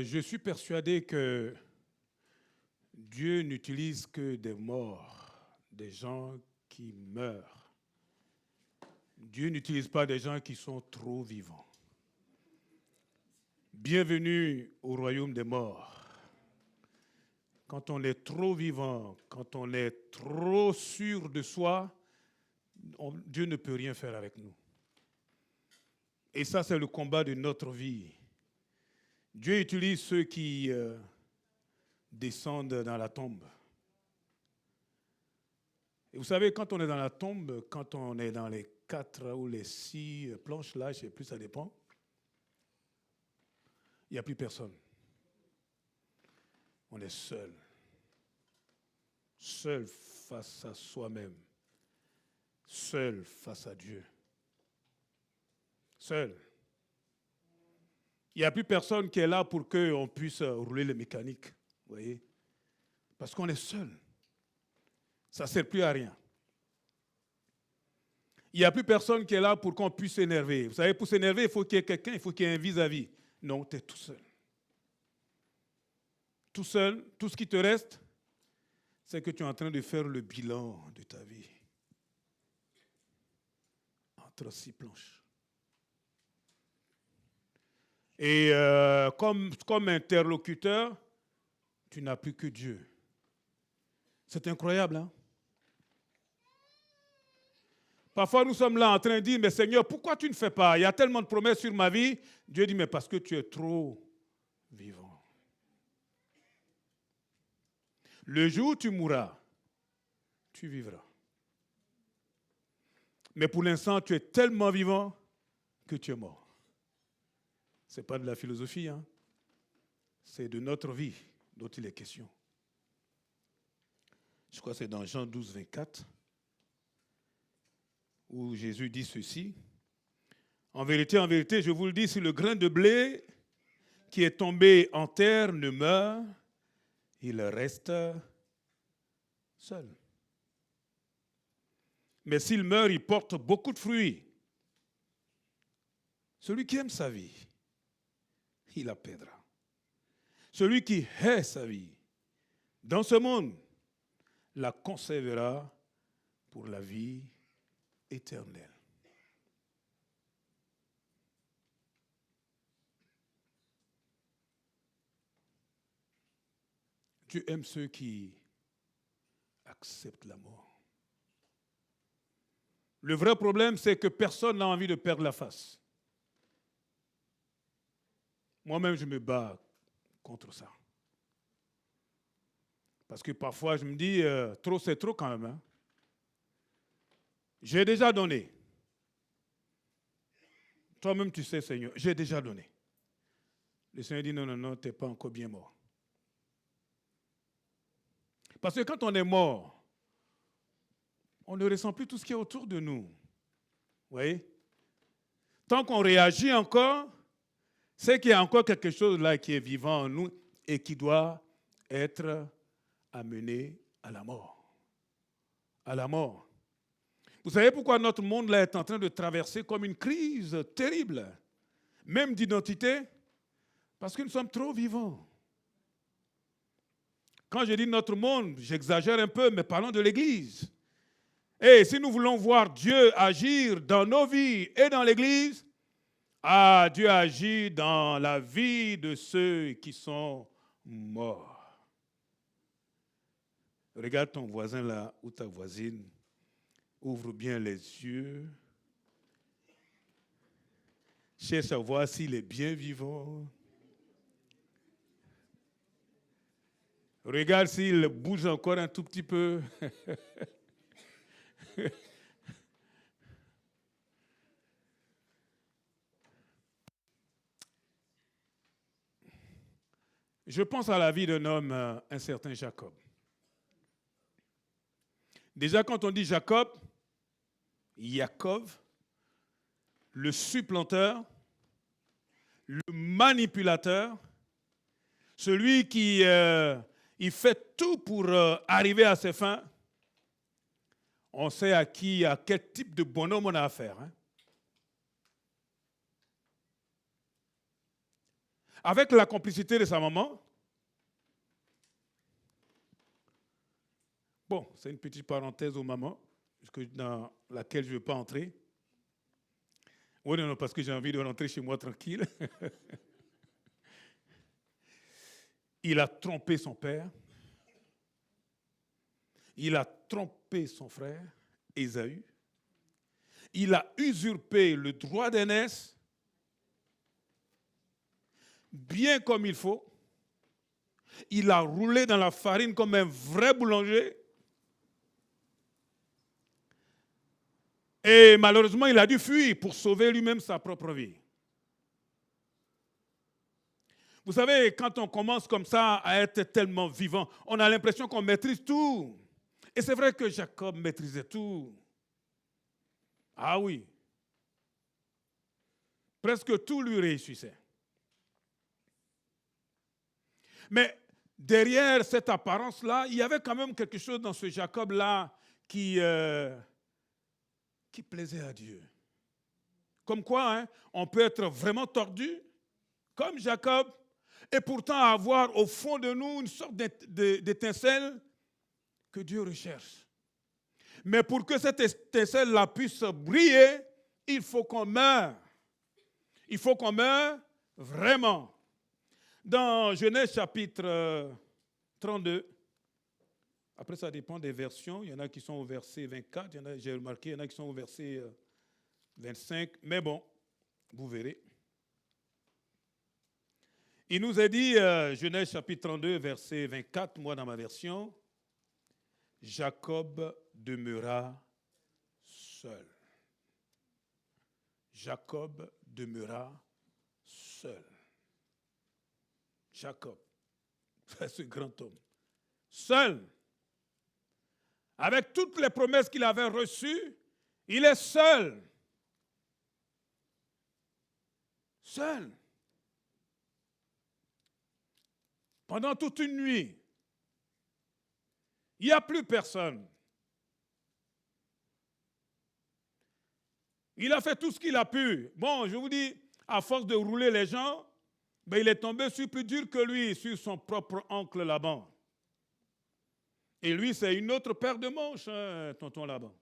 Je suis persuadé que Dieu n'utilise que des morts, des gens qui meurent. Dieu n'utilise pas des gens qui sont trop vivants. Bienvenue au royaume des morts. Quand on est trop vivant, quand on est trop sûr de soi, Dieu ne peut rien faire avec nous. Et ça, c'est le combat de notre vie. Dieu utilise ceux qui descendent dans la tombe. Et vous savez, quand on est dans la tombe, quand on est dans les 4 ou les 6 planches, là, je ne sais plus, ça dépend, il n'y a plus personne. On est seul. Seul face à soi-même. Seul face à Dieu. Seul. Il n'y a plus personne qui est là pour qu'on puisse rouler les mécaniques. Vous voyez? Parce qu'on est seul. Ça ne sert plus à rien. Il n'y a plus personne qui est là pour qu'on puisse s'énerver. Vous savez, pour s'énerver, il faut qu'il y ait quelqu'un, il faut qu'il y ait un vis-à-vis. Non, tu es tout seul. Tout seul, tout ce qui te reste, c'est que tu es en train de faire le bilan de ta vie. Entre 6 planches. Et comme interlocuteur, tu n'as plus que Dieu. C'est incroyable, hein? Parfois, nous sommes là en train de dire, mais Seigneur, pourquoi tu ne fais pas? Il y a tellement de promesses sur ma vie. Dieu dit, mais parce que tu es trop vivant. Le jour où tu mourras, tu vivras. Mais pour l'instant, tu es tellement vivant que tu es mort. Ce n'est pas de la philosophie, hein? C'est de notre vie dont il est question. Je crois que c'est dans Jean 12, 24, où Jésus dit ceci. En vérité, je vous le dis, si le grain de blé qui est tombé en terre ne meurt, il reste seul. Mais s'il meurt, il porte beaucoup de fruits. Celui qui aime sa vie, il la perdra. Celui qui hait sa vie, dans ce monde, la conservera pour la vie éternelle. Dieu aime ceux qui acceptent la mort. Le vrai problème, c'est que personne n'a envie de perdre la face. Moi-même, je me bats contre ça. Parce que parfois, je me dis, trop c'est trop quand même. Hein? J'ai déjà donné. Toi-même, tu sais, Seigneur, j'ai déjà donné. Le Seigneur dit, non, tu n'es pas encore bien mort. Parce que quand on est mort, on ne ressent plus tout ce qui est autour de nous. Vous voyez? Tant qu'on réagit encore, c'est qu'il y a encore quelque chose là qui est vivant en nous et qui doit être amené à la mort. À la mort. Vous savez pourquoi notre monde là est en train de traverser comme une crise terrible, même d'identité? Parce que nous sommes trop vivants. Quand je dis notre monde, j'exagère un peu, mais parlons de l'Église. Et si nous voulons voir Dieu agir dans nos vies et dans l'Église, Dieu agit dans la vie de ceux qui sont morts. Regarde ton voisin là ou ta voisine, ouvre bien les yeux, cherche à voir s'il est bien vivant. Regarde s'il bouge encore un tout petit peu. Je pense à la vie d'un homme, un certain Jacob. Déjà, quand on dit Jacob, Yaakov, le supplanteur, le manipulateur, celui qui il fait tout pour arriver à ses fins, on sait à quel type de bonhomme on a affaire. Hein? avec la complicité de sa maman. Bon, c'est une petite parenthèse aux mamans, dans laquelle je ne veux pas entrer. Oui, non, parce que j'ai envie de rentrer chez moi tranquille. Il a trompé son père. Il a trompé son frère, Ésaü. Il a usurpé le droit d'aînesse, bien comme il faut. Il a roulé dans la farine comme un vrai boulanger. Et malheureusement, il a dû fuir pour sauver lui-même sa propre vie. Vous savez, quand on commence comme ça à être tellement vivant, on a l'impression qu'on maîtrise tout. Et c'est vrai que Jacob maîtrisait tout. Ah oui. Presque tout lui réussissait. Mais derrière cette apparence-là, il y avait quand même quelque chose dans ce Jacob-là qui plaisait à Dieu. Comme quoi, hein, on peut être vraiment tordu, comme Jacob, et pourtant avoir au fond de nous une sorte d'étincelle que Dieu recherche. Mais pour que cette étincelle-là puisse briller, il faut qu'on meure. Il faut qu'on meure vraiment. Dans Genèse chapitre 32, après ça dépend des versions, il y en a qui sont au verset 24, j'ai remarqué, il y en a qui sont au verset 25, mais bon, vous verrez. Il nous a dit, Genèse chapitre 32, verset 24, moi dans ma version, Jacob demeura seul. Jacob demeura seul. Jacob, c'est ce grand homme. Seul. Avec toutes les promesses qu'il avait reçues, il est seul. Seul. Pendant toute une nuit. Il n'y a plus personne. Il a fait tout ce qu'il a pu. Bon, je vous dis, à force de rouler les gens, ben il est tombé sur plus dur que lui, sur son propre oncle Laban. Et lui, c'est une autre paire de manches, hein, tonton Laban.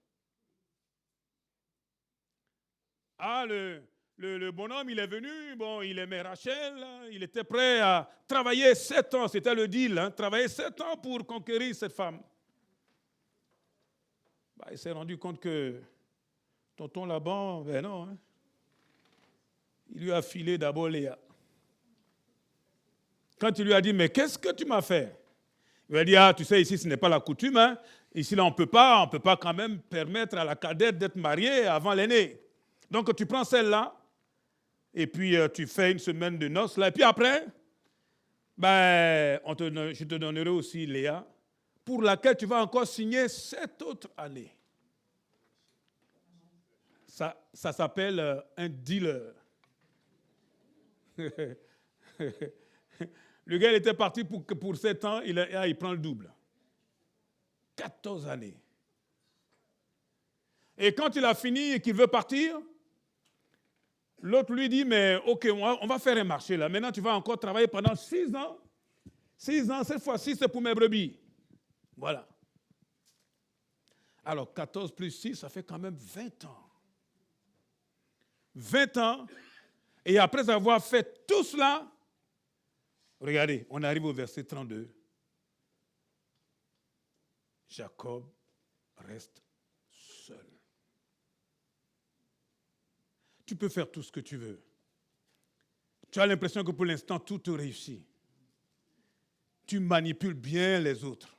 Ah, le bonhomme, il est venu, bon, il aimait Rachel, il était prêt à travailler 7 ans, c'était le deal, hein, travailler 7 ans pour conquérir cette femme. Bah, il s'est rendu compte que tonton Laban, ben non, hein, il lui a filé d'abord Léa. Quand il lui a dit, mais qu'est-ce que tu m'as fait? Il lui a dit, ah, tu sais, ici, ce n'est pas la coutume, hein. Ici, là, on ne peut pas quand même permettre à la cadette d'être mariée avant l'aîné. Donc, tu prends celle-là, et puis tu fais une semaine de noces, là, et puis après, ben, je te donnerai aussi Léa, pour laquelle tu vas encore signer 7 autres années. Ça s'appelle un dealer. Le gars, il était parti pour 7 ans, il prend le double. 14 années. Et quand il a fini et qu'il veut partir, l'autre lui dit, mais ok, on va faire un marché là. Maintenant, tu vas encore travailler pendant 6 ans. 6 ans, cette fois-ci, c'est pour mes brebis. Voilà. Alors, 14 plus 6, ça fait quand même 20 ans. 20 ans. Et après avoir fait tout cela, regardez, on arrive au verset 32. Jacob reste seul. Tu peux faire tout ce que tu veux. Tu as l'impression que pour l'instant, tout te réussit. Tu manipules bien les autres.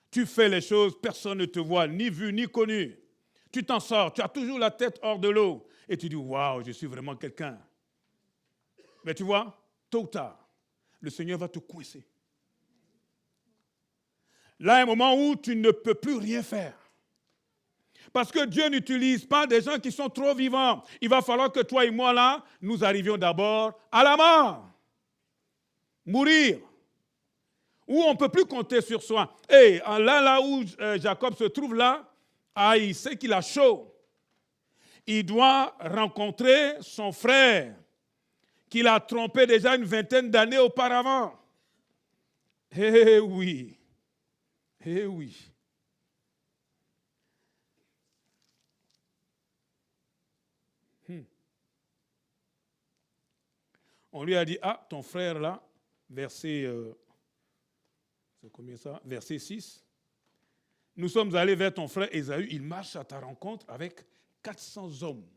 Tu fais les choses, personne ne te voit, ni vu, ni connu. Tu t'en sors, tu as toujours la tête hors de l'eau. Et tu dis, waouh, je suis vraiment quelqu'un. Mais tu vois, tôt ou tard, le Seigneur va te coincer. Là, un moment où tu ne peux plus rien faire. Parce que Dieu n'utilise pas des gens qui sont trop vivants. Il va falloir que toi et moi, là, nous arrivions d'abord à la mort. Mourir. Où on ne peut plus compter sur soi. Et là où Jacob se trouve là, il sait qu'il a chaud. Il doit rencontrer son frère, qu'il a trompé déjà une vingtaine d'années auparavant. Eh oui, eh oui. On lui a dit, ah, ton frère là, verset, c'est combien ça? Verset 6. Nous sommes allés vers ton frère Ésaü, il marche à ta rencontre avec 400 hommes.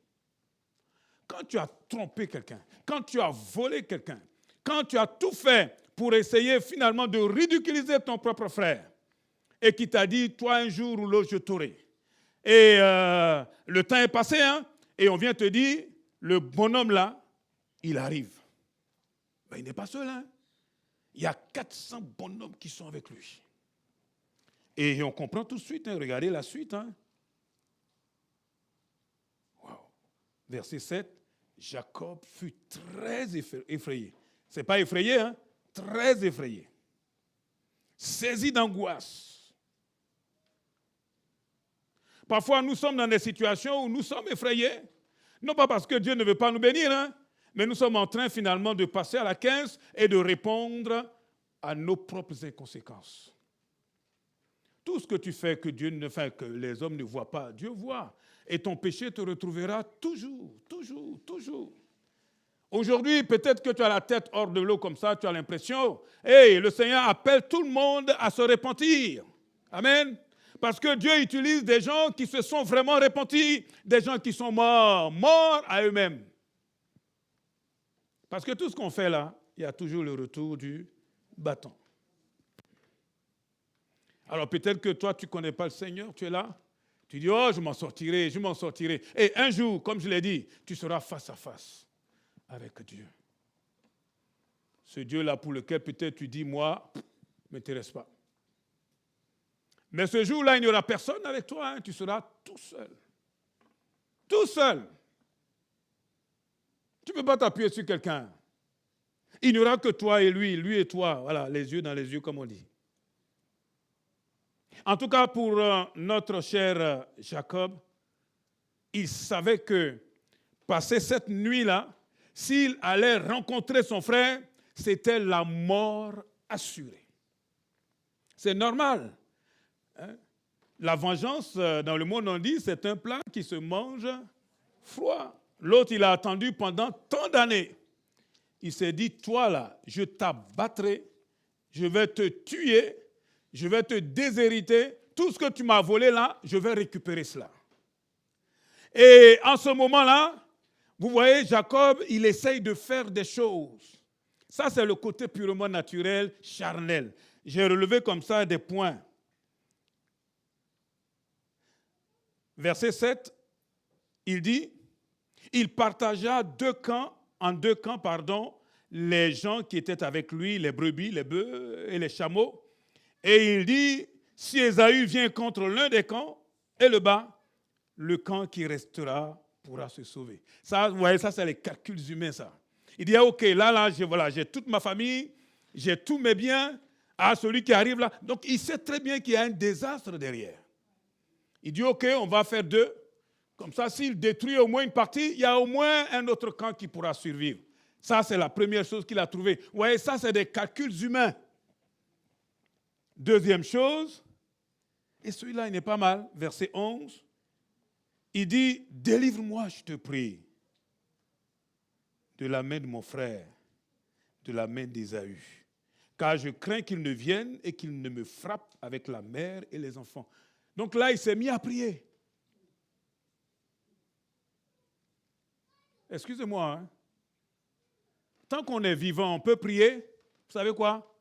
Quand tu as trompé quelqu'un, quand tu as volé quelqu'un, quand tu as tout fait pour essayer finalement de ridiculiser ton propre frère, et qui t'a dit, toi un jour ou l'autre je t'aurai. Et le temps est passé, hein, et on vient te dire, le bonhomme là, il arrive. Ben, il n'est pas seul, hein. Il y a 400 bonhommes qui sont avec lui. Et on comprend tout de suite, hein, regardez la suite. Hein. Wow. Verset 7, Jacob fut très effrayé. Ce n'est pas effrayé, hein, très effrayé. Saisi d'angoisse. Parfois, nous sommes dans des situations où nous sommes effrayés. Non pas parce que Dieu ne veut pas nous bénir, hein, mais nous sommes en train finalement de passer à la 15 et de répondre à nos propres inconséquences. Tout ce que tu fais que Dieu ne fait, que les hommes ne voient pas, Dieu voit. Et ton péché te retrouvera toujours, toujours, toujours. Aujourd'hui, peut-être que tu as la tête hors de l'eau comme ça, tu as l'impression, hey, le Seigneur appelle tout le monde à se repentir. Amen. Parce que Dieu utilise des gens qui se sont vraiment repentis, des gens qui sont morts à eux-mêmes. Parce que tout ce qu'on fait là, il y a toujours le retour du bâton. Alors peut-être que toi, tu ne connais pas le Seigneur, tu es là, tu dis, oh, je m'en sortirai, je m'en sortirai. Et un jour, comme je l'ai dit, tu seras face à face avec Dieu. Ce Dieu-là pour lequel peut-être tu dis, moi, ne m'intéresse pas. Mais ce jour-là, il n'y aura personne avec toi, hein, tu seras tout seul. Tout seul. Tu ne peux pas t'appuyer sur quelqu'un. Il n'y aura que toi et lui et toi, voilà, les yeux dans les yeux, comme on dit. En tout cas, pour notre cher Jacob, il savait que, passer cette nuit-là, s'il allait rencontrer son frère, c'était la mort assurée. C'est normal. Hein? La vengeance, dans le monde, on dit, c'est un plat qui se mange froid. L'autre, il a attendu pendant tant d'années. Il s'est dit, toi là, je t'abattrai, je vais te tuer, je vais te déshériter, tout ce que tu m'as volé là, je vais récupérer cela. Et en ce moment-là, vous voyez, Jacob, il essaye de faire des choses. Ça, c'est le côté purement naturel, charnel. J'ai relevé comme ça des points. Verset 7, il dit, il partagea en deux camps, les gens qui étaient avec lui, les brebis, les bœufs et les chameaux. Et il dit, si Ésaü vient contre l'un des camps et le bat, le camp qui restera pourra se sauver. Ça, vous voyez, ça, c'est les calculs humains, ça. Il dit, ok, là, j'ai toute ma famille, j'ai tous mes biens, celui qui arrive là. Donc, il sait très bien qu'il y a un désastre derrière. Il dit, ok, on va faire deux. Comme ça, s'il détruit au moins une partie, il y a au moins un autre camp qui pourra survivre. Ça, c'est la première chose qu'il a trouvée. Vous voyez, ça, c'est des calculs humains. Deuxième chose, et celui-là, il n'est pas mal, verset 11, il dit, délivre-moi, je te prie, de la main de mon frère, de la main d'Ésaü, car je crains qu'il ne vienne et qu'il ne me frappe avec la mère et les enfants. Donc là, il s'est mis à prier. Excusez-moi, hein. Tant qu'on est vivant, on peut prier. Vous savez quoi?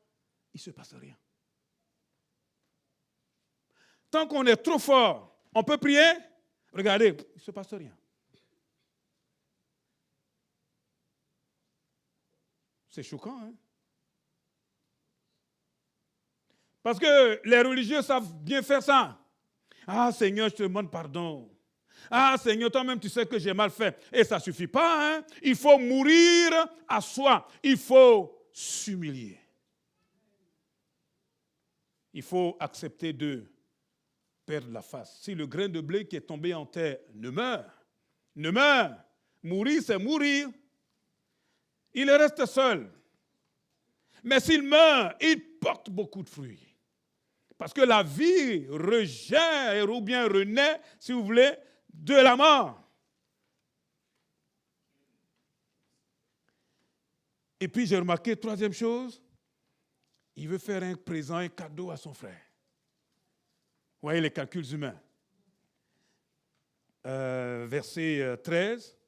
Il ne se passe rien. Tant qu'on est trop fort, on peut prier. Regardez, il ne se passe rien. C'est choquant, hein? Parce que les religieux savent bien faire ça. Ah Seigneur, je te demande pardon. Ah Seigneur, toi-même tu sais que j'ai mal fait. Et ça ne suffit pas, hein? Il faut mourir à soi. Il faut s'humilier. Il faut accepter de perdre la face. Si le grain de blé qui est tombé en terre ne meurt, mourir c'est mourir. il reste seul. Mais s'il meurt, il porte beaucoup de fruits. Parce que la vie régère ou bien renaît, si vous voulez, de la mort. Et puis j'ai remarqué, troisième chose, il veut faire un présent, un cadeau à son frère. Vous voyez les calculs humains. Verset 13.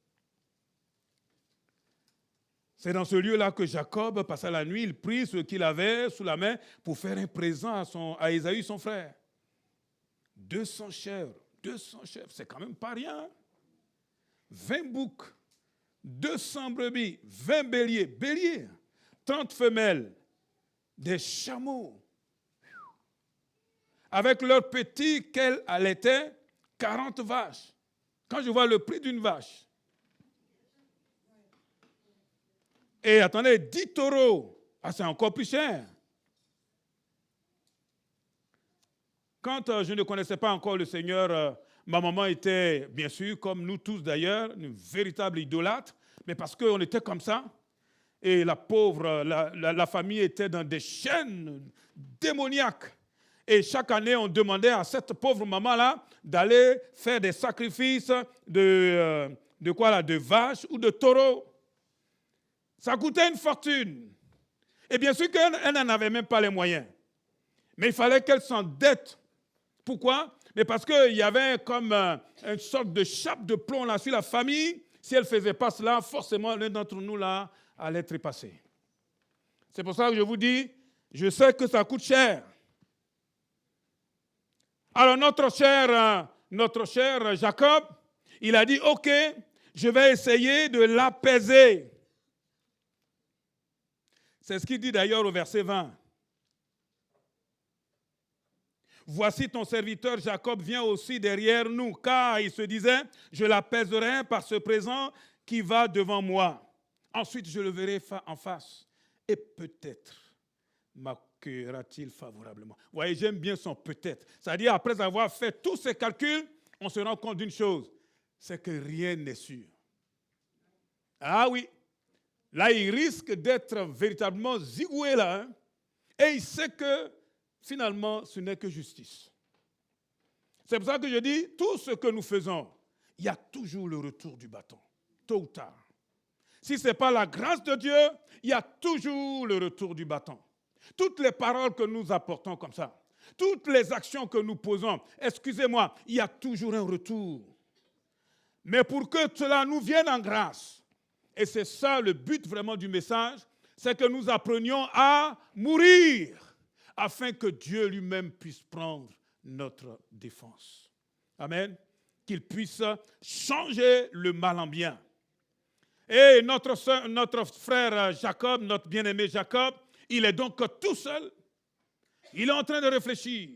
C'est dans ce lieu-là que Jacob passa la nuit, il prit ce qu'il avait sous la main pour faire un présent à Ésaü, son frère. 200 chèvres, c'est quand même pas rien. 20 boucs, 200 brebis, 20 béliers, 30 femelles, des chameaux. Avec leurs petits qu'elles allaitaient, 40 vaches. Quand je vois le prix d'une vache, et attendez, 10 taureaux, c'est encore plus cher. Quand je ne connaissais pas encore le Seigneur, ma maman était, bien sûr, comme nous tous d'ailleurs, une véritable idolâtre, mais parce qu'on était comme ça, et la pauvre, la famille était dans des chaînes démoniaques. Et chaque année, on demandait à cette pauvre maman-là d'aller faire des sacrifices de vaches ou de taureaux. Ça coûtait une fortune. Et bien sûr qu'elle n'en avait même pas les moyens. Mais il fallait qu'elle s'endette. Pourquoi? Mais parce qu'il y avait comme une sorte de chape de plomb là sur la famille. Si elle ne faisait pas cela, forcément, l'un d'entre nous là allait trépasser. C'est pour ça que je vous dis, je sais que ça coûte cher. Alors notre cher Jacob, il a dit, OK, je vais essayer de l'apaiser. C'est ce qu'il dit d'ailleurs au verset 20. Voici ton serviteur Jacob vient aussi derrière nous, car il se disait, je l'apaiserai par ce présent qui va devant moi. Ensuite, je le verrai en face. Et peut-être m'accueillera-t-il favorablement. Vous voyez, j'aime bien son peut-être. C'est-à-dire, après avoir fait tous ces calculs, on se rend compte d'une chose, c'est que rien n'est sûr. Ah oui, là, il risque d'être véritablement zigoué là. Hein? Et il sait que finalement, ce n'est que justice. C'est pour ça que je dis, tout ce que nous faisons, il y a toujours le retour du bâton, tôt ou tard. Si ce n'est pas la grâce de Dieu, il y a toujours le retour du bâton. Toutes les paroles que nous apportons comme ça, toutes les actions que nous posons, excusez-moi, il y a toujours un retour. Mais pour que cela nous vienne en grâce, et c'est ça le but vraiment du message, c'est que nous apprenions à mourir afin que Dieu lui-même puisse prendre notre défense. Amen. Qu'il puisse changer le mal en bien. Et notre frère Jacob, notre bien-aimé Jacob, il est donc tout seul. Il est en train de réfléchir.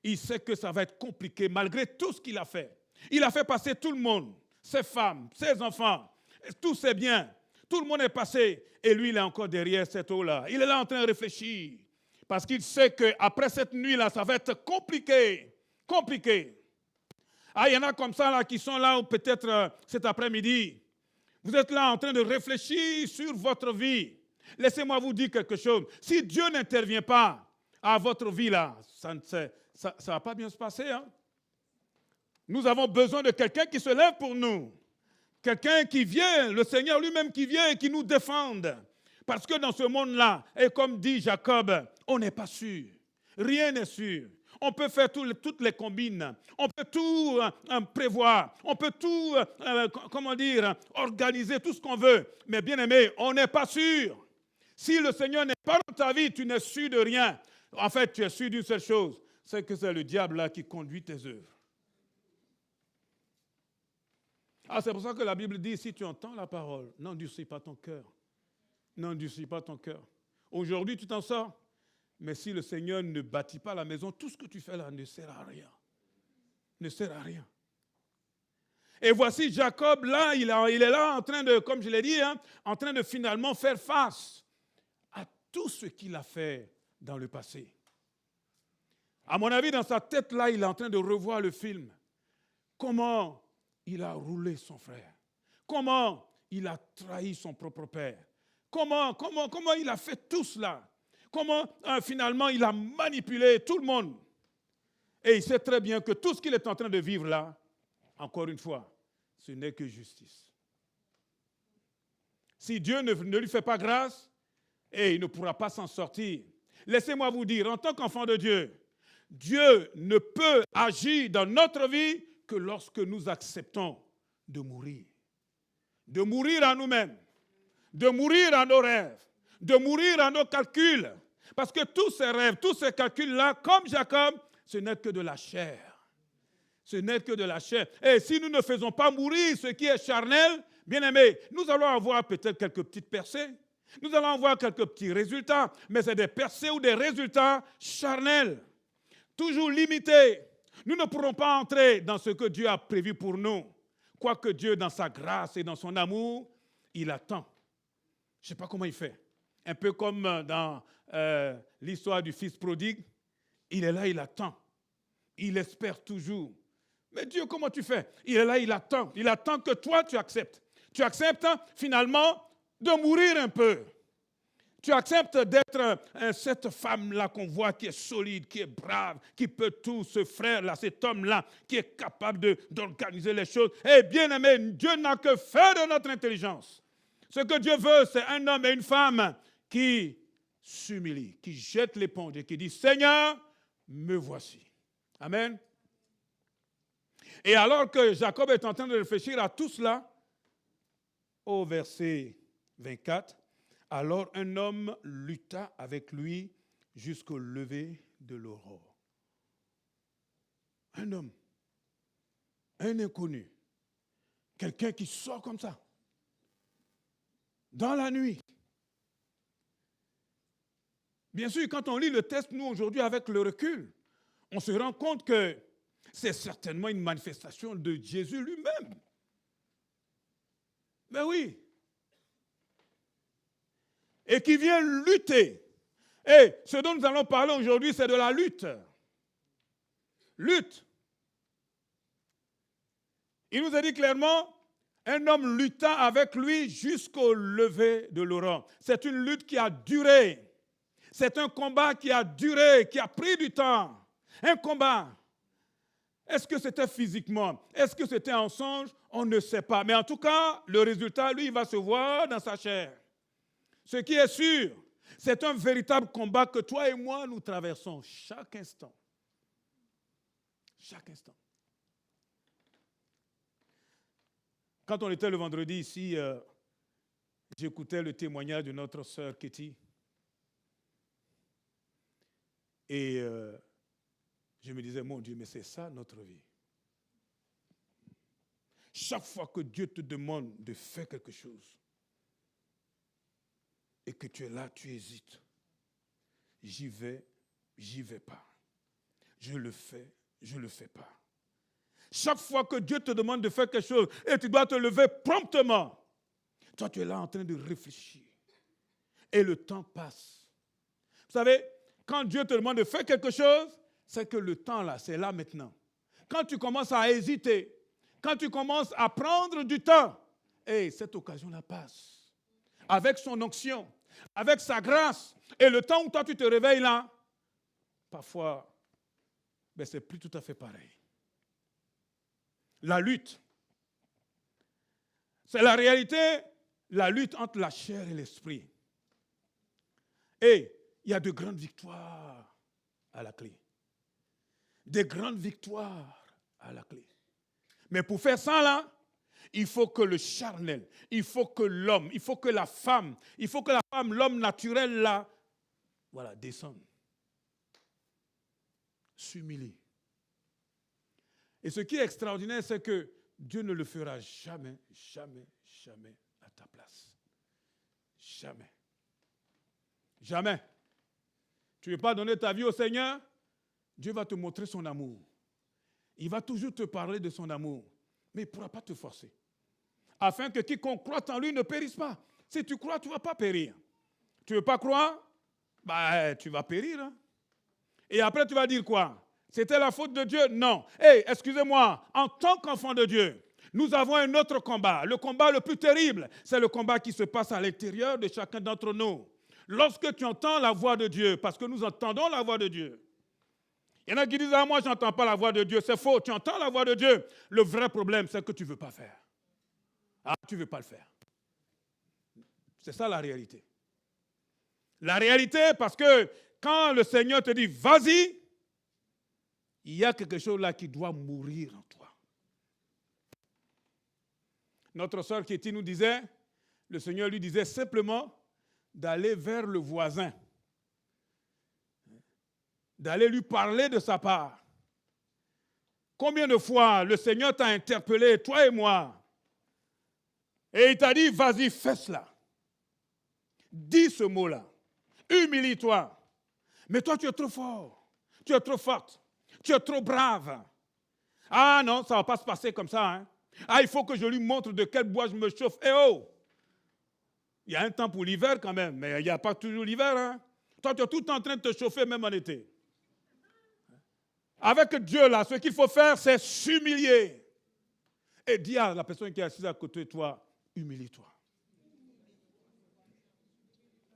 Il sait que ça va être compliqué malgré tout ce qu'il a fait. Il a fait passer tout le monde, ses femmes, ses enfants, tous ses biens. Tout le monde est passé et lui, il est encore derrière cette eau-là. Il est là en train de réfléchir parce qu'il sait qu'après cette nuit-là, ça va être compliqué. Compliqué. Ah, il y en a comme ça là, qui sont là peut-être cet après-midi. Vous êtes là en train de réfléchir sur votre vie. Laissez-moi vous dire quelque chose. Si Dieu n'intervient pas à votre vie là, ça ne va pas bien se passer. Hein? Nous avons besoin de quelqu'un qui se lève pour nous. Quelqu'un qui vient, le Seigneur lui-même qui vient et qui nous défende. Parce que dans ce monde-là, et comme dit Jacob, on n'est pas sûr. Rien n'est sûr. On peut faire toutes les combines. On peut tout prévoir. On peut tout, organiser tout ce qu'on veut. Mais bien aimé, on n'est pas sûr. Si le Seigneur n'est pas dans ta vie, tu n'es sûr de rien. En fait, tu es sûr d'une seule chose, c'est que c'est le diable là qui conduit tes œuvres. Ah, c'est pour ça que la Bible dit, si tu entends la parole, n'endurcis pas ton cœur. N'endurcis pas ton cœur. Aujourd'hui, tu t'en sors. Mais si le Seigneur ne bâtit pas la maison, tout ce que tu fais là ne sert à rien. Ne sert à rien. Et voici Jacob, là, il est là en train de, comme je l'ai dit, en train de finalement faire face à tout ce qu'il a fait dans le passé. À mon avis, dans sa tête, là, il est en train de revoir le film. Comment il a roulé son frère. Comment il a trahi son propre père? Comment il a fait tout cela? Comment finalement il a manipulé tout le monde? Et il sait très bien que tout ce qu'il est en train de vivre là, encore une fois, ce n'est que justice. Si Dieu ne lui fait pas grâce, il ne pourra pas s'en sortir. Laissez-moi vous dire, en tant qu'enfant de Dieu, Dieu ne peut agir dans notre vie que lorsque nous acceptons de mourir. De mourir à nous-mêmes, de mourir à nos rêves, de mourir à nos calculs. Parce que tous ces rêves, tous ces calculs-là, comme Jacob, ce n'est que de la chair. Ce n'est que de la chair. Et si nous ne faisons pas mourir ce qui est charnel, bien-aimés, nous allons avoir peut-être quelques petites percées. Nous allons avoir quelques petits résultats, mais c'est des percées ou des résultats charnels. Toujours limités. Nous ne pourrons pas entrer dans ce que Dieu a prévu pour nous. Quoique Dieu, dans sa grâce et dans son amour, il attend. Je ne sais pas comment il fait. Un peu comme dans l'histoire du fils prodigue. Il est là, il attend. Il espère toujours. Mais Dieu, comment tu fais? Il est là, il attend. Il attend que toi, tu acceptes. Tu acceptes finalement de mourir un peu. Tu acceptes d'être cette femme-là qu'on voit qui est solide, qui est brave, qui peut tout, ce frère-là, cet homme-là, qui est capable d'organiser les choses. Eh bien aimé, Dieu n'a que faire de notre intelligence. Ce que Dieu veut, c'est un homme et une femme qui s'humilient, qui jettent l'éponge et qui disent, Seigneur, me voici. Amen. Et alors que Jacob est en train de réfléchir à tout cela, au verset 24, alors un homme lutta avec lui jusqu'au lever de l'aurore. Un homme, un inconnu, quelqu'un qui sort comme ça, dans la nuit. Bien sûr, quand on lit le texte, nous aujourd'hui, avec le recul, on se rend compte que c'est certainement une manifestation de Jésus lui-même. Ben oui. Et qui vient lutter. Et ce dont nous allons parler aujourd'hui, c'est de la lutte. Lutte. Il nous a dit clairement, un homme lutta avec lui jusqu'au lever de l'aurore. C'est une lutte qui a duré. C'est un combat qui a duré, qui a pris du temps. Un combat. Est-ce que c'était physiquement? Est-ce que c'était en songe? On ne sait pas. Mais en tout cas, le résultat, lui, il va se voir dans sa chair. Ce qui est sûr, c'est un véritable combat que toi et moi, nous traversons chaque instant. Chaque instant. Quand on était le vendredi ici, j'écoutais le témoignage de notre sœur Katie. Et je me disais, mon Dieu, mais c'est ça notre vie. Chaque fois que Dieu te demande de faire quelque chose, et que tu es là, tu hésites. J'y vais pas. Je le fais pas. Chaque fois que Dieu te demande de faire quelque chose, et tu dois te lever promptement, toi tu es là en train de réfléchir. Et le temps passe. Vous savez, quand Dieu te demande de faire quelque chose, c'est que le temps là, c'est là maintenant. Quand tu commences à hésiter, quand tu commences à prendre du temps, cette occasion-là passe. Avec son onction, avec sa grâce. Et le temps où toi tu te réveilles là, parfois, c'est plus tout à fait pareil. La lutte, c'est la réalité, la lutte entre la chair et l'esprit. Et il y a de grandes victoires à la clé. Des grandes victoires à la clé. Mais pour faire ça là, il faut que le charnel, il faut que l'homme, il faut que la femme, l'homme naturel là, voilà, descende. S'humilie. Et ce qui est extraordinaire, c'est que Dieu ne le fera jamais, jamais, jamais à ta place. Jamais. Jamais. Tu ne veux pas donner ta vie au Seigneur? Dieu va te montrer son amour. Il va toujours te parler de son amour. Mais il ne pourra pas te forcer. Afin que quiconque croit en lui ne périsse pas. Si tu crois, tu ne vas pas périr. Tu ne veux pas croire? Tu vas périr. Hein? Et après, tu vas dire quoi? C'était la faute de Dieu? Non. Excusez-moi, en tant qu'enfant de Dieu, Nous avons un autre combat. Le combat le plus terrible, c'est le combat qui se passe à l'intérieur de chacun d'entre nous. Lorsque tu entends la voix de Dieu, parce que nous entendons la voix de Dieu. Il y en a qui disent, ah, moi, je n'entends pas la voix de Dieu. C'est faux, tu entends la voix de Dieu. Le vrai problème, c'est que tu ne veux pas faire. Ah, tu ne veux pas le faire. C'est ça la réalité. La réalité, parce que quand le Seigneur te dit, vas-y, il y a quelque chose là qui doit mourir en toi. Notre sœur Kitty nous disait, le Seigneur lui disait simplement d'aller vers le voisin, d'aller lui parler de sa part. Combien de fois le Seigneur t'a interpellé, toi et moi, et il t'a dit, vas-y, fais cela. Dis ce mot-là. Humilie-toi. Mais toi, tu es trop fort. Tu es trop forte. Tu es trop brave. Ah non, ça ne va pas se passer comme ça. Hein. Ah, il faut que je lui montre de quel bois je me chauffe. Eh oh! Il y a un temps pour l'hiver quand même, mais il n'y a pas toujours l'hiver. Hein. Toi, tu es tout le temps en train de te chauffer, même en été. Avec Dieu, là, ce qu'il faut faire, c'est s'humilier. Et dis à la personne qui est assise à côté de toi, humilie-toi.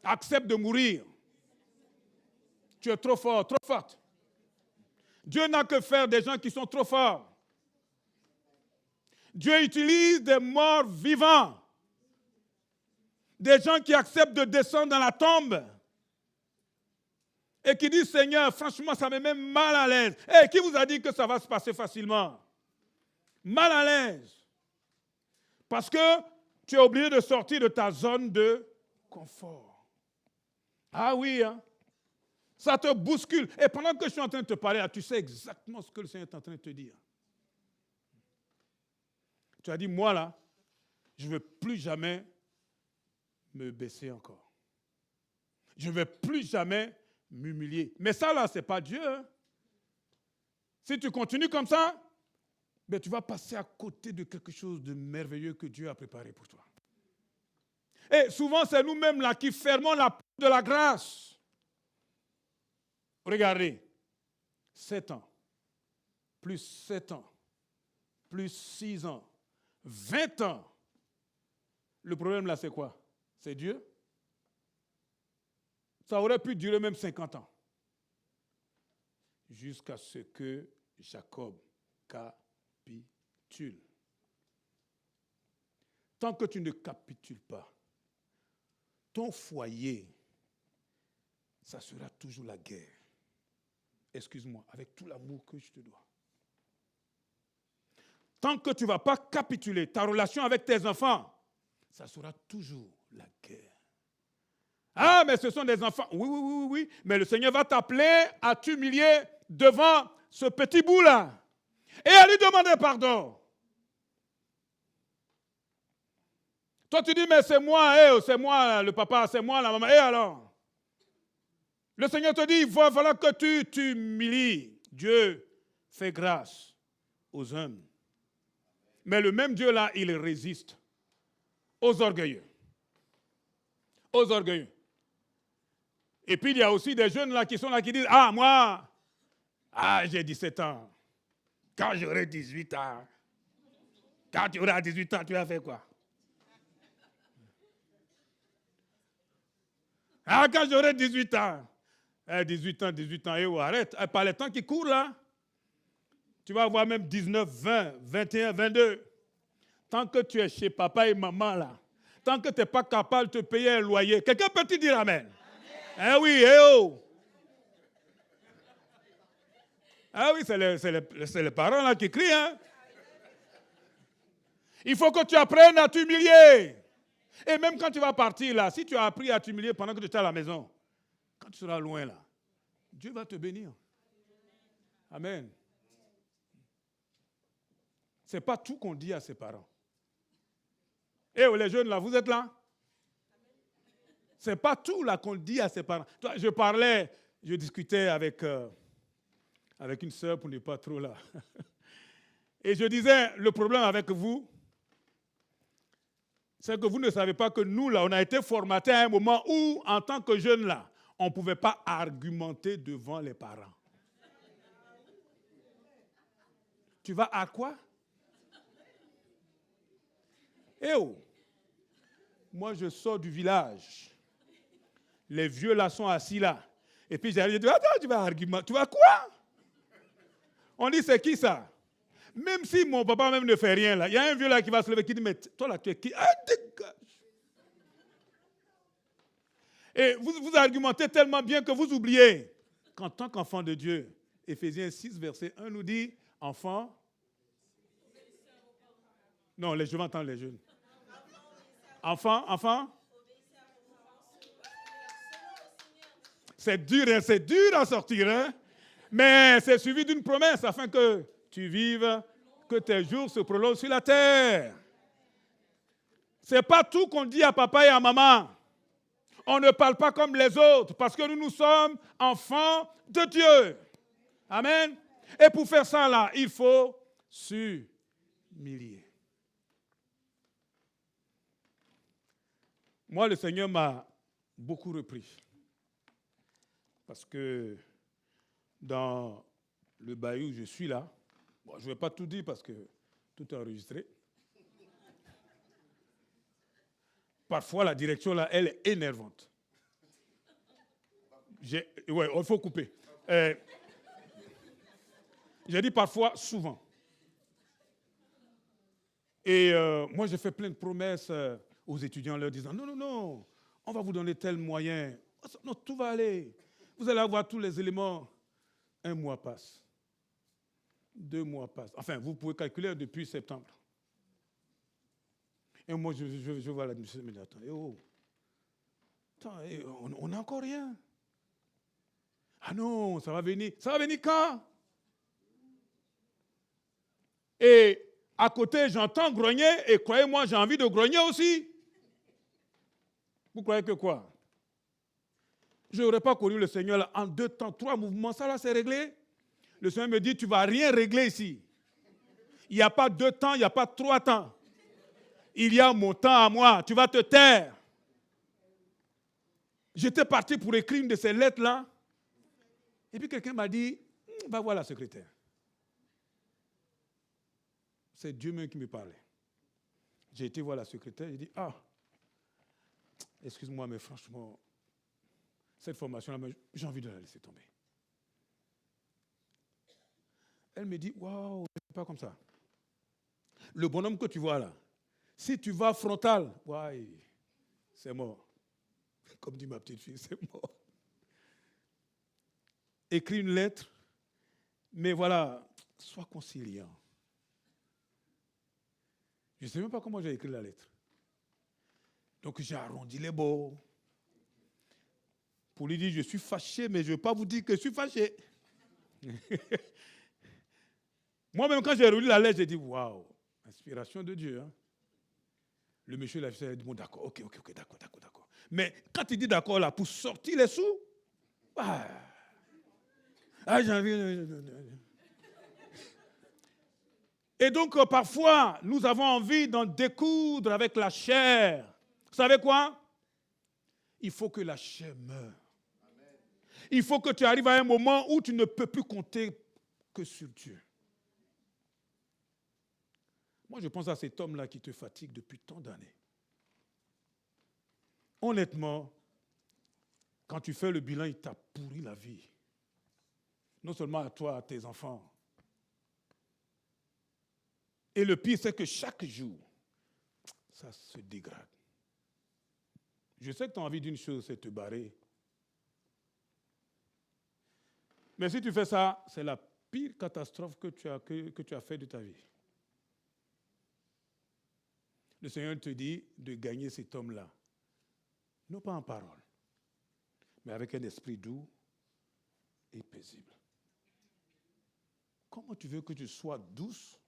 Accepte de mourir. Tu es trop fort, trop forte. Dieu n'a que faire des gens qui sont trop forts. Dieu utilise des morts vivants. Des gens qui acceptent de descendre dans la tombe. Et qui disent, Seigneur, franchement, ça me met mal à l'aise. Et qui vous a dit que ça va se passer facilement? Mal à l'aise. Parce que tu es obligé de sortir de ta zone de confort. Ah oui, hein? Ça te bouscule. Et pendant que je suis en train de te parler, tu sais exactement ce que le Seigneur est en train de te dire. Tu as dit, moi là, je ne veux plus jamais me baisser encore. Je ne vais plus jamais m'humilier. Mais ça là, ce n'est pas Dieu. Hein? Si tu continues comme ça, ben, tu vas passer à côté de quelque chose de merveilleux que Dieu a préparé pour toi. Et souvent, c'est nous-mêmes là qui fermons la porte de la grâce. Regardez, 7 ans, plus 7 ans, plus 6 ans, 20 ans. Le problème là, c'est quoi? C'est Dieu. Ça aurait pu durer même 50 ans. Jusqu'à ce que Jacob capitule. Tant que tu ne capitules pas, ton foyer, ça sera toujours la guerre. Excuse-moi, avec tout l'amour que je te dois. Tant que tu ne vas pas capituler ta relation avec tes enfants, ça sera toujours la guerre. Ah, mais ce sont des enfants. Oui. Mais le Seigneur va t'appeler à t'humilier devant ce petit bout-là. Et à lui demander pardon. Toi, tu dis, mais c'est moi le papa, c'est moi la maman. Et alors? Le Seigneur te dit, il va falloir que tu t'humilies. Dieu fait grâce aux hommes. Mais le même Dieu-là, il résiste aux orgueilleux. Aux orgueilleux. Et puis, il y a aussi des jeunes là qui sont là qui disent, ah, moi, j'ai 17 ans. Quand j'aurai 18 ans, quand tu auras 18 ans, tu vas faire quoi? Ah, quand j'aurai 18 ans. 18 ans, arrête. Par les temps qui courent là, tu vas avoir même 19, 20, 21, 22. Tant que tu es chez papa et maman là, tant que tu n'es pas capable de te payer un loyer, quelqu'un peut te dire amen? Eh oui, oh! Ah oui, c'est les parents là qui crient. Hein? Il faut que tu apprennes à t'humilier. Et même quand tu vas partir là, si tu as appris à t'humilier pendant que tu es à la maison, quand tu seras loin là, Dieu va te bénir. Amen. Ce n'est pas tout qu'on dit à ses parents. Eh les jeunes là, vous êtes là? Ce n'est pas tout là qu'on dit à ses parents. Je discutais avec une sœur pour ne pas trop là. Et je disais, le problème avec vous, c'est que vous ne savez pas que nous là, on a été formatés à un moment où, en tant que jeunes là, on ne pouvait pas argumenter devant les parents. Tu vas à quoi? Eh oh! Moi, je sors du village. Les vieux là sont assis là. Et puis j'arrive, je dis, attends, tu vas argumenter. Tu vas quoi? On dit, c'est qui ça? Même si mon papa même ne fait rien là, il y a un vieux là qui va se lever qui dit, mais toi là, tu es qui? Ah, dégage! Et vous argumentez tellement bien que vous oubliez qu'en tant qu'enfant de Dieu, Éphésiens 6, verset 1 nous dit, enfant. Non, je vais entendre les jeunes. Enfant. C'est dur à sortir, hein? Mais c'est suivi d'une promesse afin que tu vives, que tes jours se prolongent sur la terre. Ce n'est pas tout qu'on dit à papa et à maman. On ne parle pas comme les autres parce que nous sommes enfants de Dieu. Amen. Et pour faire ça, là, il faut s'humilier. Moi, le Seigneur m'a beaucoup repris. Parce que dans le bailli où je suis là, bon, je ne vais pas tout dire parce que tout est enregistré. Parfois, la direction là, elle est énervante. Ouais, il faut couper. J'ai dit parfois, souvent. Et moi, j'ai fait plein de promesses aux étudiants en leur disant, non, on va vous donner tel moyen. Non, tout va aller. Vous allez avoir tous les éléments. 1 mois passe. 2 mois passent. Enfin, vous pouvez calculer depuis septembre. Et moi, je vois l'administration, mais attends, on n'a encore rien. Ah non, ça va venir. Ça va venir quand? Et à côté, j'entends grogner, et croyez-moi, j'ai envie de grogner aussi. Vous croyez que quoi? Je n'aurais pas connu le Seigneur là, en 2 temps, 3 mouvements, ça là, c'est réglé. Le Seigneur me dit, tu ne vas rien régler ici. Il n'y a pas 2 temps, il n'y a pas 3 temps. Il y a mon temps à moi, tu vas te taire. J'étais parti pour écrire une de ces lettres-là. Et puis quelqu'un m'a dit, va voir la secrétaire. C'est Dieu même qui me parlait. J'ai été voir la secrétaire, j'ai dit, excuse-moi, mais franchement, cette formation-là, j'ai envie de la laisser tomber. Elle me dit, waouh, c'est pas comme ça. Le bonhomme que tu vois là, si tu vas frontal, ouais, c'est mort. Comme dit ma petite fille, c'est mort. Écris une lettre, mais voilà, sois conciliant. Je ne sais même pas comment j'ai écrit la lettre. Donc j'ai arrondi les bords. Pour lui dire, je suis fâché, mais je ne vais pas vous dire que je suis fâché. Moi-même, quand j'ai relu la lettre, j'ai dit, waouh, inspiration de Dieu. Hein? Le monsieur l'a dit, bon, d'accord, ok, d'accord. Mais quand il dit d'accord, là, pour sortir les sous, j'ai envie. Et donc, parfois, nous avons envie d'en découdre avec la chair. Vous savez quoi? Il faut que la chair meure. Il faut que tu arrives à un moment où tu ne peux plus compter que sur Dieu. Moi, je pense à cet homme-là qui te fatigue depuis tant d'années. Honnêtement, quand tu fais le bilan, il t'a pourri la vie. Non seulement à toi, à tes enfants. Et le pire, c'est que chaque jour, ça se dégrade. Je sais que tu as envie d'une chose, c'est te barrer. Mais si tu fais ça, c'est la pire catastrophe que tu as fait de ta vie. Le Seigneur te dit de gagner cet homme-là. Non pas en parole, mais avec un esprit doux et paisible. Comment tu veux que tu sois douce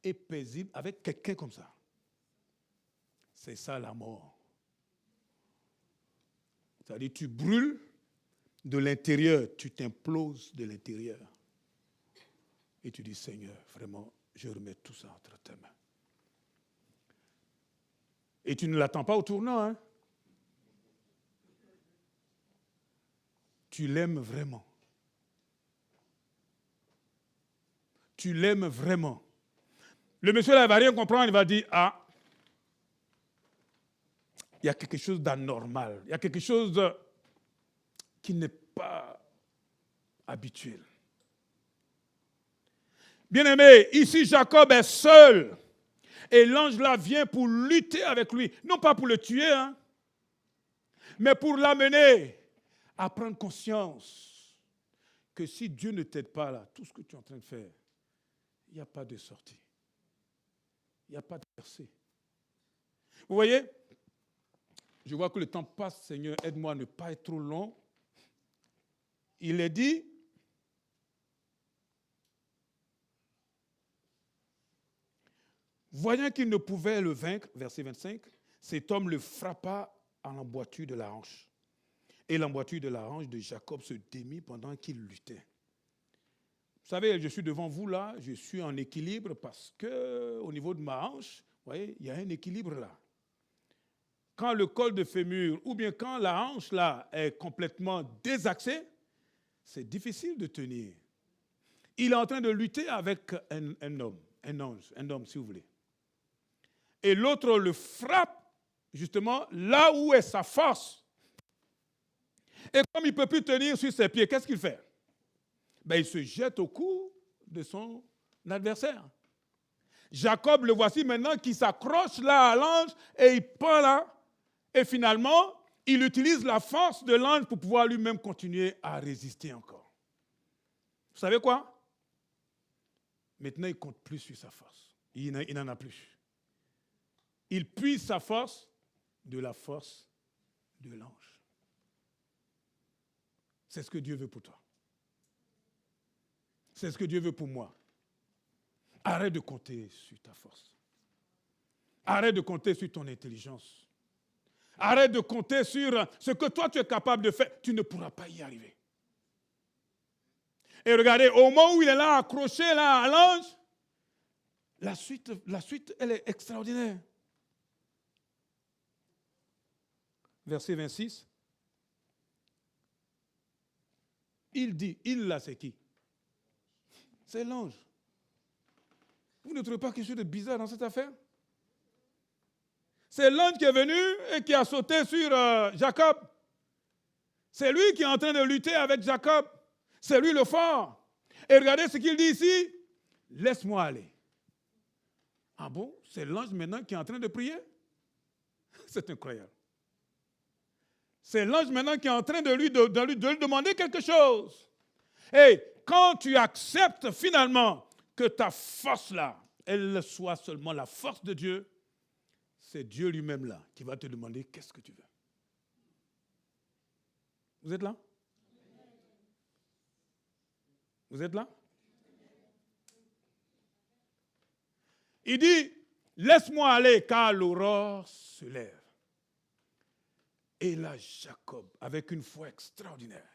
et paisible avec quelqu'un comme ça? C'est ça la mort. C'est-à-dire tu brûles de l'intérieur, tu t'imploses de l'intérieur. Et tu dis, Seigneur, vraiment, je remets tout ça entre tes mains. Et tu ne l'attends pas au tournant, hein? Tu l'aimes vraiment. Tu l'aimes vraiment. Le monsieur là, il ne va rien comprendre, il va dire, il y a quelque chose d'anormal. Il y a quelque chose qui n'est pas habituel. Bien-aimé, ici Jacob est seul. Et l'ange là vient pour lutter avec lui. Non pas pour le tuer, mais pour l'amener à prendre conscience que si Dieu ne t'aide pas là, tout ce que tu es en train de faire, il n'y a pas de sortie. Il n'y a pas de percée. Vous voyez, je vois que le temps passe, Seigneur, aide-moi à ne pas être trop long. Il est dit, voyant qu'il ne pouvait le vaincre, verset 25, cet homme le frappa à l'emboîture de la hanche. Et l'emboîture de la hanche de Jacob se démit pendant qu'il luttait. Vous savez, je suis devant vous là, je suis en équilibre parce que au niveau de ma hanche, vous voyez, il y a un équilibre là. Quand le col de fémur ou bien quand la hanche là est complètement désaxée, c'est difficile de tenir. Il est en train de lutter avec un homme, un ange, un homme si vous voulez. Et l'autre le frappe justement là où est sa force. Et comme il ne peut plus tenir sur ses pieds, qu'est-ce qu'il fait? Il se jette au cou de son adversaire. Jacob, le voici maintenant qui s'accroche là à l'ange et il pend là. Et finalement, il utilise la force de l'ange pour pouvoir lui-même continuer à résister encore. Vous savez quoi? Maintenant, il ne compte plus sur sa force. Il n'en a plus. Il puise sa force de la force de l'ange. C'est ce que Dieu veut pour toi. C'est ce que Dieu veut pour moi. Arrête de compter sur ta force. Arrête de compter sur ton intelligence. Arrête de compter sur ce que toi tu es capable de faire. Tu ne pourras pas y arriver. Et regardez, au moment où il est là, accroché là à l'ange, la suite, elle est extraordinaire. Verset 26. Il dit, il là c'est qui? C'est l'ange. Vous ne trouvez pas quelque chose de bizarre dans cette affaire? C'est l'ange qui est venu et qui a sauté sur Jacob. C'est lui qui est en train de lutter avec Jacob. C'est lui le fort. Et regardez ce qu'il dit ici. Laisse-moi aller. Ah bon? C'est l'ange maintenant qui est en train de prier? C'est incroyable. C'est l'ange maintenant qui est en train de lui demander quelque chose. Et quand tu acceptes finalement que ta force là, elle soit seulement la force de Dieu, c'est Dieu lui-même là qui va te demander qu'est-ce que tu veux. Vous êtes là? Vous êtes là? Il dit, laisse-moi aller car l'aurore se lève. Et là, Jacob, avec une foi extraordinaire,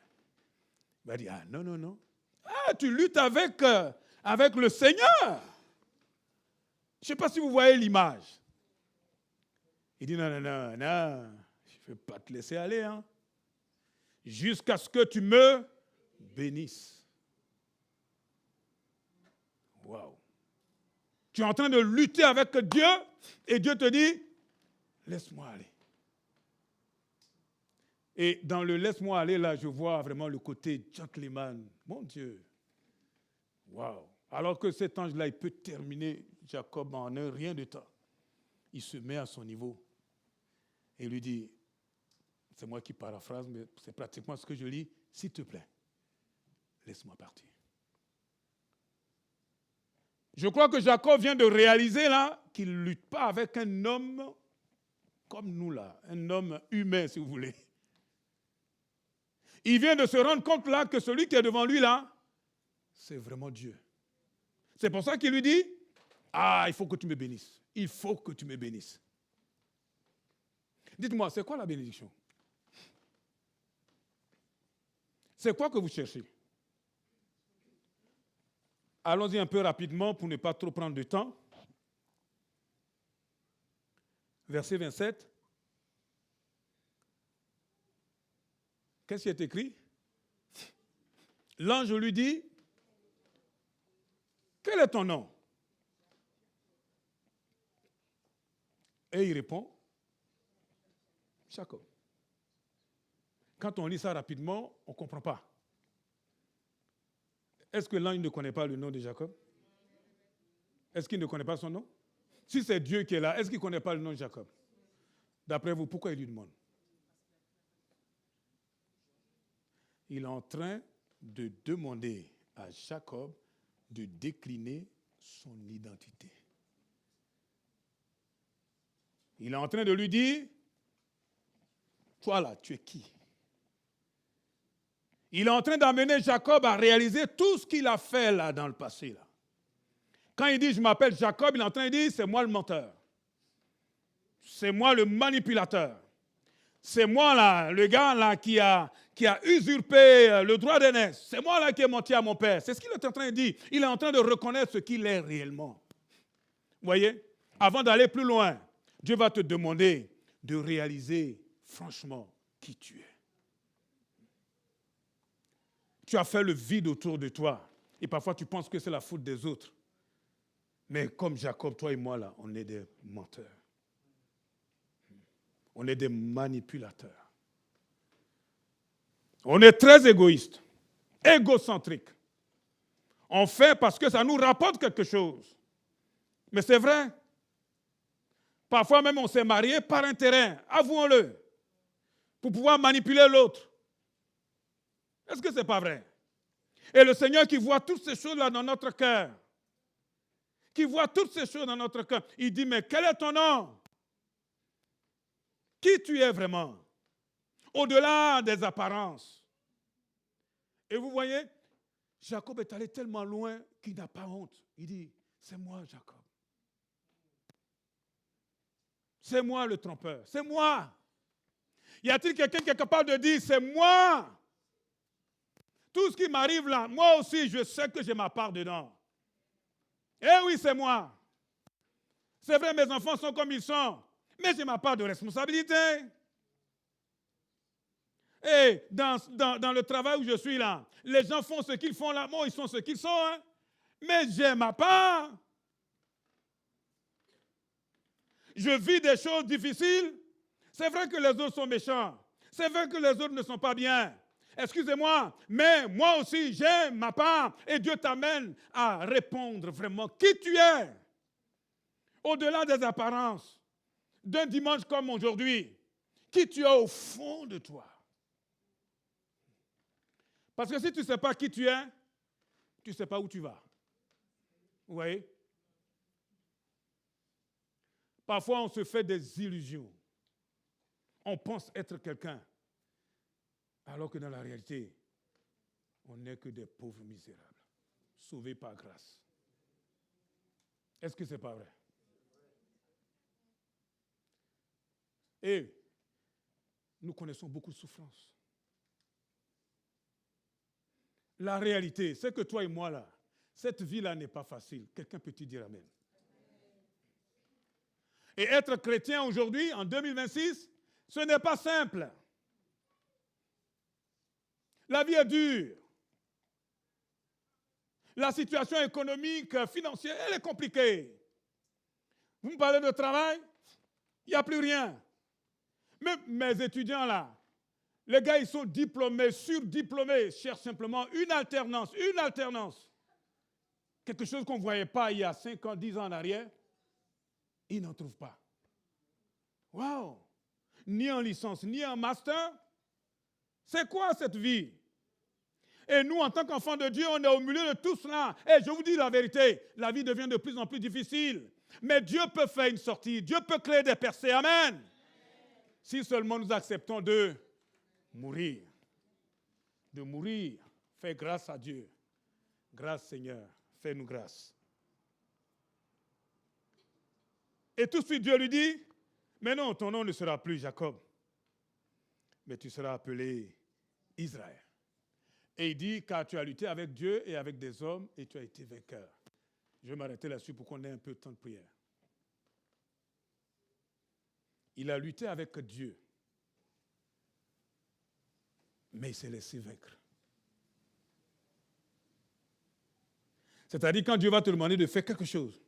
va dire, ah non, non, non. Ah, tu luttes avec le Seigneur. Je ne sais pas si vous voyez l'image. Il dit, non, non, non, non, je ne vais pas te laisser aller, jusqu'à ce que tu me bénisses. Waouh. Tu es en train de lutter avec Dieu et Dieu te dit, laisse-moi aller. Et dans le laisse-moi aller, là, je vois vraiment le côté gentleman. Mon Dieu. Waouh. Alors que cet ange-là, il peut terminer Jacob en un rien de temps. Il se met à son niveau et lui dit, c'est moi qui paraphrase, mais c'est pratiquement ce que je lis, s'il te plaît, laisse-moi partir. Je crois que Jacob vient de réaliser là qu'il ne lutte pas avec un homme comme nous là, un homme humain si vous voulez. Il vient de se rendre compte là que celui qui est devant lui là, c'est vraiment Dieu. C'est pour ça qu'il lui dit, ah, il faut que tu me bénisses. Il faut que tu me bénisses. Dites-moi, c'est quoi la bénédiction? C'est quoi que vous cherchez? Allons-y un peu rapidement pour ne pas trop prendre de temps. Verset 27. Qu'est-ce qui est écrit? L'ange lui dit, quel est ton nom? Et il répond, Jacob. Quand on lit ça rapidement, on ne comprend pas. Est-ce que l'ange ne connaît pas le nom de Jacob? Est-ce qu'il ne connaît pas son nom? Si c'est Dieu qui est là, est-ce qu'il ne connaît pas le nom de Jacob? D'après vous, pourquoi il lui demande? Il est en train de demander à Jacob de décliner son identité. Il est en train de lui dire, toi là, tu es qui? Il est en train d'amener Jacob à réaliser tout ce qu'il a fait là dans le passé. Là. Quand il dit, je m'appelle Jacob, il est en train de dire, c'est moi le menteur. C'est moi le manipulateur. C'est moi là, le gars là qui a usurpé le droit d'aînesse. C'est moi là qui ai menti à mon père. C'est ce qu'il est en train de dire. Il est en train de reconnaître ce qu'il est réellement. Vous voyez? Avant d'aller plus loin, Dieu va te demander de réaliser franchement qui tu es. Tu as fait le vide autour de toi. Et parfois tu penses que c'est la faute des autres. Mais comme Jacob, toi et moi là, on est des menteurs. On est des manipulateurs. On est très égoïste, égocentrique. On fait parce que ça nous rapporte quelque chose. Mais c'est vrai. Parfois même on s'est marié par intérêt, avouons-le, pour pouvoir manipuler l'autre. Est-ce que ce n'est pas vrai? Et le Seigneur qui voit toutes ces choses-là dans notre cœur, qui voit toutes ces choses dans notre cœur, il dit, mais quel est ton nom? Qui tu es vraiment? Au-delà des apparences. Et vous voyez, Jacob est allé tellement loin qu'il n'a pas honte. Il dit, c'est moi Jacob. C'est moi le trompeur. C'est moi. Y a-t-il quelqu'un qui est capable de dire, c'est moi? Tout ce qui m'arrive là, moi aussi, je sais que j'ai ma part dedans. Eh oui, c'est moi. C'est vrai, mes enfants sont comme ils sont. Mais j'ai ma part de responsabilité. Et dans le travail où je suis là, les gens font ce qu'ils font là, moi, ils sont ce qu'ils sont. Hein. Mais j'ai ma part. Je vis des choses difficiles. C'est vrai que les autres sont méchants. C'est vrai que les autres ne sont pas bien. Excusez-moi, mais moi aussi, j'ai ma part. Et Dieu t'amène à répondre vraiment qui tu es. Au-delà des apparences. D'un dimanche comme aujourd'hui, qui tu es au fond de toi. Parce que si tu ne sais pas qui tu es, tu ne sais pas où tu vas. Vous voyez? Parfois, on se fait des illusions. On pense être quelqu'un, alors que dans la réalité, on n'est que des pauvres misérables, sauvés par grâce. Est-ce que ce n'est pas vrai? Et nous connaissons beaucoup de souffrances. La réalité, c'est que toi et moi, là, cette vie-là n'est pas facile. Quelqu'un peut-il dire amen? Et être chrétien aujourd'hui, en 2026, ce n'est pas simple. La vie est dure. La situation économique, financière, elle est compliquée. Vous me parlez de travail, il n'y a plus rien. Même mes étudiants là, les gars, ils sont diplômés, surdiplômés, cherchent simplement une alternance. Quelque chose qu'on ne voyait pas il y a 5 ans, 10 ans en arrière, ils n'en trouvent pas. Waouh! Ni en licence, ni en master. C'est quoi cette vie? Et nous, en tant qu'enfants de Dieu, on est au milieu de tout cela. Et je vous dis la vérité, la vie devient de plus en plus difficile. Mais Dieu peut faire une sortie, Dieu peut créer des percées. Amen. Si seulement nous acceptons de mourir. De mourir. Fais grâce à Dieu. Grâce Seigneur. Fais-nous grâce. Et tout de suite Dieu lui dit, mais non, ton nom ne sera plus Jacob. Mais tu seras appelé Israël. Et il dit, car tu as lutté avec Dieu et avec des hommes et tu as été vainqueur. Je vais m'arrêter là-dessus pour qu'on ait un peu de temps de prière. Il a lutté avec Dieu. Mais il s'est laissé vaincre. C'est-à-dire quand Dieu va te demander de faire quelque chose,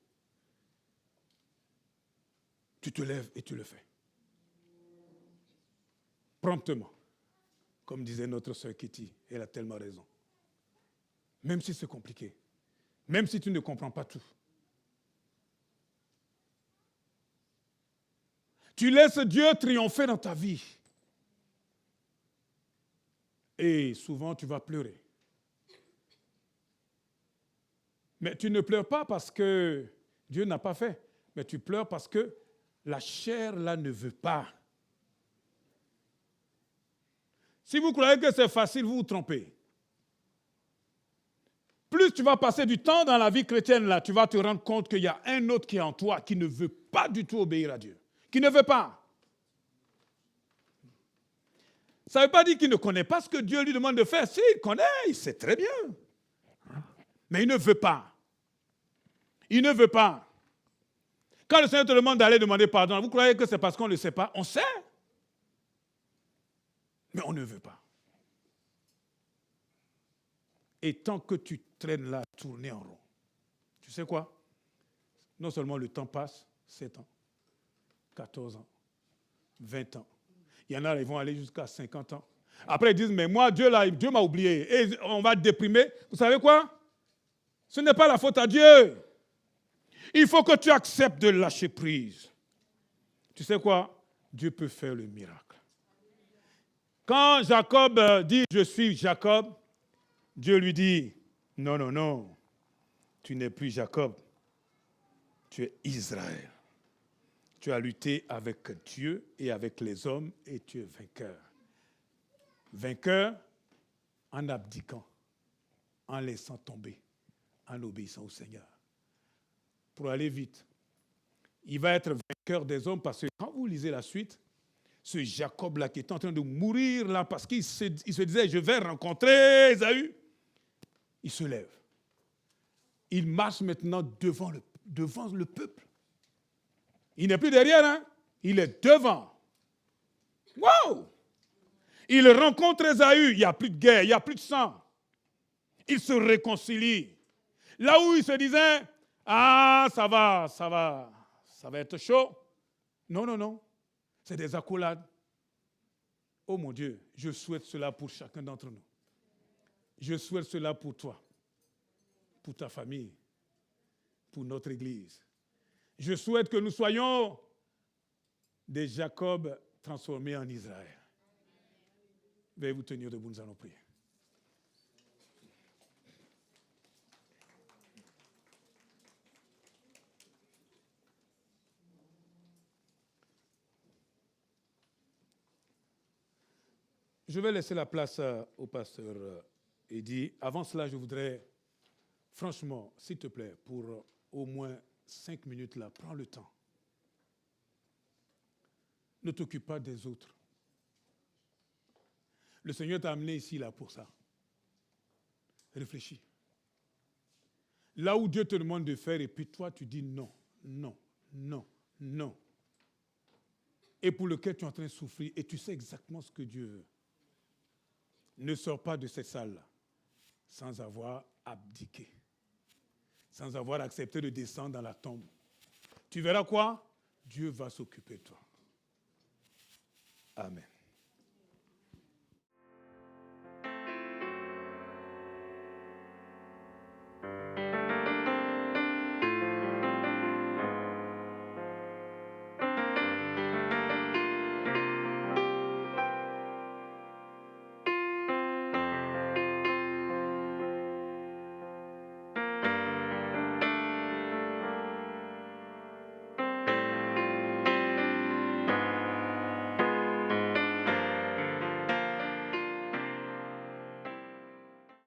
tu te lèves et tu le fais. promptement. Comme disait notre sœur Kitty, elle a tellement raison. Même si c'est compliqué, même si tu ne comprends pas tout. Tu laisses Dieu triompher dans ta vie. Et souvent, tu vas pleurer. Mais tu ne pleures pas parce que Dieu n'a pas fait, mais tu pleures parce que la chair, là, ne veut pas. Si vous croyez que c'est facile, vous vous trompez. Plus tu vas passer du temps dans la vie chrétienne, là, tu vas te rendre compte qu'il y a un autre qui est en toi qui ne veut pas du tout obéir à Dieu. Qui ne veut pas. Ça ne veut pas dire qu'il ne connaît pas ce que Dieu lui demande de faire. Si, il connaît, il sait très bien. Mais il ne veut pas. Il ne veut pas. Quand le Seigneur te demande d'aller demander pardon, vous croyez que c'est parce qu'on ne le sait pas? On sait. Mais on ne veut pas. Et tant que tu traînes là, tourner en rond, tu sais quoi? Non seulement le temps passe, 7 ans, 14 ans, 20 ans. Il y en a, ils vont aller jusqu'à 50 ans. Après, ils disent, mais moi, Dieu m'a oublié. Et on va déprimer. Vous savez quoi? Ce n'est pas la faute à Dieu. Il faut que tu acceptes de lâcher prise. Tu sais quoi? Dieu peut faire le miracle. Quand Jacob dit, je suis Jacob, Dieu lui dit, non, non, non, tu n'es plus Jacob, tu es Israël. Tu as lutté avec Dieu et avec les hommes et tu es vainqueur. Vainqueur en abdiquant, en laissant tomber, en obéissant au Seigneur. Pour aller vite, il va être vainqueur des hommes parce que quand vous lisez la suite, ce Jacob-là qui est en train de mourir là parce qu'il se disait, je vais rencontrer Ésaü, il se lève. Il marche maintenant devant le peuple. Il n'est plus derrière, hein? Il est devant. Wow! Il rencontre Ésaü, il n'y a plus de guerre, il n'y a plus de sang. Il se réconcilie. Là où il se disait, ah, ça va être chaud. Non, non, non. C'est des accolades. Oh mon Dieu, je souhaite cela pour chacun d'entre nous. Je souhaite cela pour toi, pour ta famille, pour notre Église. Je souhaite que nous soyons des Jacob transformés en Israël. Veuillez vous tenir debout, nous allons prier. Je vais laisser la place au pasteur Eddy. Avant cela, je voudrais, franchement, s'il te plaît, pour au moins 5 minutes là, prends le temps. Ne t'occupe pas des autres. Le Seigneur t'a amené ici là pour ça. Réfléchis. Là où Dieu te demande de faire et puis toi tu dis non, non, non, non. Et pour lequel tu es en train de souffrir et tu sais exactement ce que Dieu veut. Ne sors pas de cette salle-là sans avoir abdiqué, sans avoir accepté de descendre dans la tombe. Tu verras quoi? Dieu va s'occuper de toi. Amen.